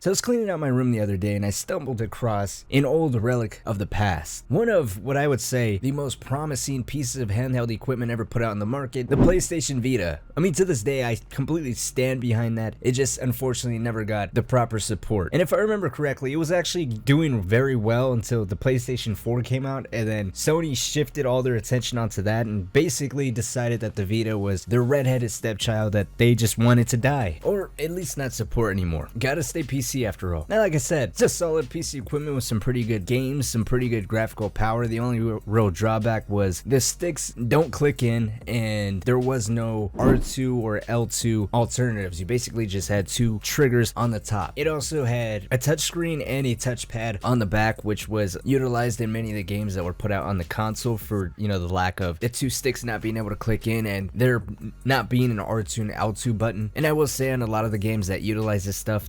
So I was cleaning out my room the other day and I stumbled across an old relic of the past. One of what I would say the most promising pieces of handheld equipment ever put out on the market, the PlayStation Vita. I mean, to this day, I completely stand behind that. It just unfortunately never got the proper support. And if I remember correctly, it was actually doing very well until the PlayStation 4 came out, and then Sony shifted all their attention onto that and basically decided that the Vita was their redheaded stepchild that they just wanted to die, or at least not support anymore. Gotta stay PC after all. Now, like I said, it's a solid piece of equipment with some pretty good games, some pretty good graphical power. The only real drawback was the sticks don't click in, and there was no R2 or L2 alternatives. You basically just had two triggers on the top. It also had a touchscreen and a touchpad on the back, which was utilized in many of the games that were put out on the console for, the lack of the two sticks not being able to click in and there not being an R2 and L2 button. And I will say on a lot of the games that utilize this stuff,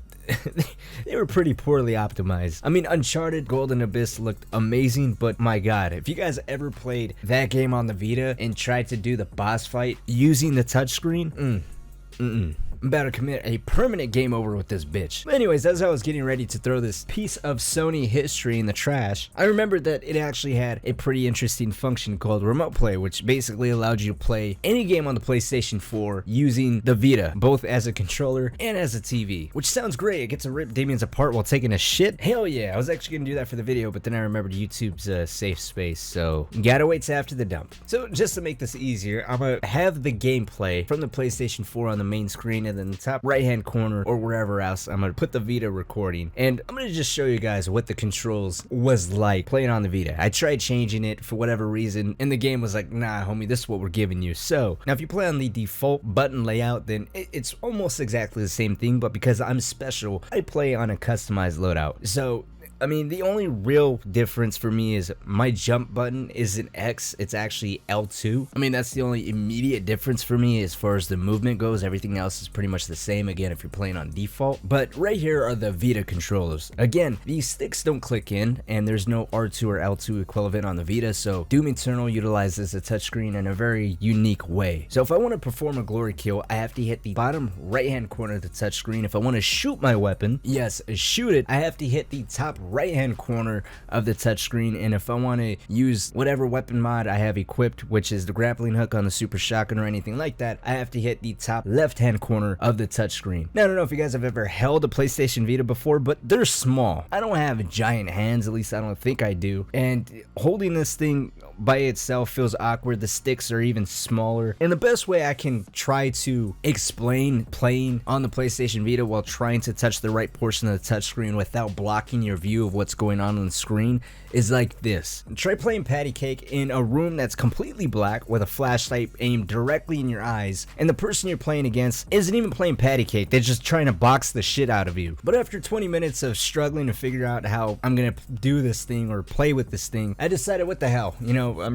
they were pretty poorly optimized. I mean, Uncharted Golden Abyss looked amazing, but my god, if you guys ever played that game on the Vita and tried to do the boss fight using the touchscreen, I'm about to commit a permanent game over with this bitch. But anyways, as I was getting ready to throw this piece of Sony history in the trash, I remembered that it actually had a pretty interesting function called Remote Play, which basically allowed you to play any game on the PlayStation 4 using the Vita, both as a controller and as a TV. Which sounds great. It gets to rip Damien's apart while taking a shit. Hell yeah, I was actually gonna do that for the video, but then I remembered YouTube's safe space, so gotta wait till after the dump. So just to make this easier, I'm gonna have the gameplay from the PlayStation 4 on the main screen, and then the top right hand corner or wherever else I'm gonna put the Vita recording, and I'm gonna just show you guys what the controls was like playing on the Vita. I tried changing it for whatever reason and the game was like, nah homie, this is what we're giving you. So now if you play on the default button layout, then it's almost exactly the same thing, but because I'm special, I play on a customized loadout. So I mean, the only real difference for me is my jump button isn't X, it's actually L2. I mean, that's the only immediate difference for me as far as the movement goes. Everything else is pretty much the same, again, if you're playing on default. But right here are the Vita controllers. Again, these sticks don't click in, and there's no R2 or L2 equivalent on the Vita, so Doom Eternal utilizes a touchscreen in a very unique way. So if I want to perform a glory kill, I have to hit the bottom right-hand corner of the touchscreen. If I want to shoot my weapon, yes, shoot it, I have to hit the top right hand corner of the touchscreen. And if I want to use whatever weapon mod I have equipped, which is the grappling hook on the super shotgun or anything like that, I have to hit the top left hand corner of the touchscreen. Now I don't know if you guys have ever held a PlayStation Vita before, but they're small. I don't have giant hands, at least I don't think I do, and holding this thing by itself feels awkward. The sticks are even smaller, and the best way I can try to explain playing on the PlayStation Vita while trying to touch the right portion of the touchscreen without blocking your view of what's going on the screen is like this. Try playing patty cake in a room that's completely black with a flashlight aimed directly in your eyes, and the person you're playing against isn't even playing patty cake, they're just trying to box the shit out of you. But after 20 minutes of struggling to figure out how I'm gonna do this thing or play with this thing, I decided, what the hell,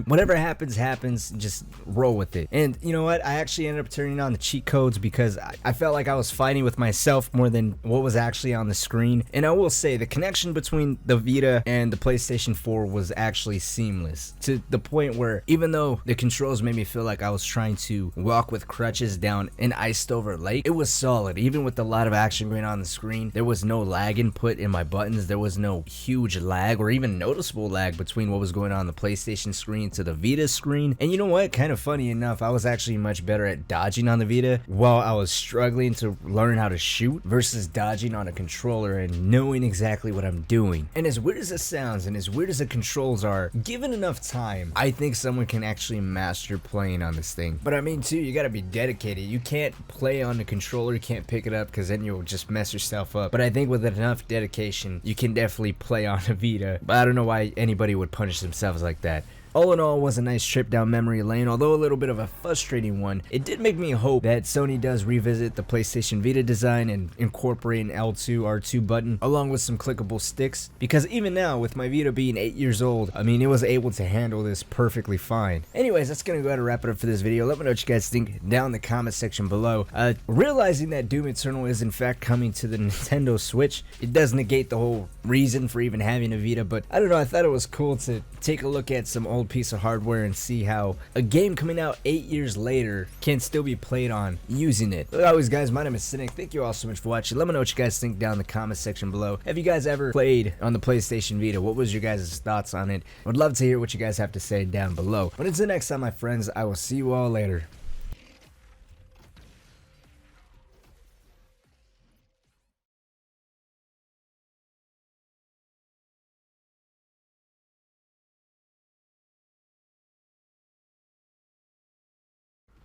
whatever happens, just roll with it. And you know what, I actually ended up turning on the cheat codes because I felt like I was fighting with myself more than what was actually on the screen. And I will say the connection between the Vita and the PlayStation 4 was actually seamless, to the point where even though the controls made me feel like I was trying to walk with crutches down an iced over lake, it was solid. Even with a lot of action going on the screen, there was no lag input in my buttons. There was no huge lag or even noticeable lag between what was going on the PlayStation screen to the Vita screen. And you know what, kind of funny enough, I was actually much better at dodging on the Vita while I was struggling to learn how to shoot versus dodging on a controller and knowing exactly what I'm doing. And as weird as it sounds and as weird as the controls are, given enough time, I think someone can actually master playing on this thing. But I mean too, you gotta be dedicated. You can't play on the controller, you can't pick it up because then you'll just mess yourself up. But I think with enough dedication, you can definitely play on a Vita. But I don't know why anybody would punish themselves like that. All in all, it was a nice trip down memory lane, although a little bit of a frustrating one. It did make me hope that Sony does revisit the PlayStation Vita design and incorporate an L2, R2 button along with some clickable sticks, because even now, with my Vita being 8 years old, I mean, it was able to handle this perfectly fine. Anyways, that's gonna go ahead and wrap it up for this video. Let me know what you guys think down in the comment section below. Realizing that Doom Eternal is in fact coming to the Nintendo Switch, it does negate the whole reason for even having a Vita, but I don't know, I thought it was cool to take a look at some old piece of hardware and see how a game coming out 8 years later can still be played on using it. As always, guys, my name is Cynic. Thank you all so much for watching. Let me know what you guys think down in the comment section below. Have you guys ever played on the PlayStation Vita? What was your guys' thoughts on it? I would love to hear what you guys have to say down below. But until next time, my friends, I will see you all later.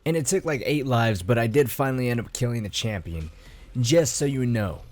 And it took like 8 lives, but I did finally end up killing the champion. Just so you know.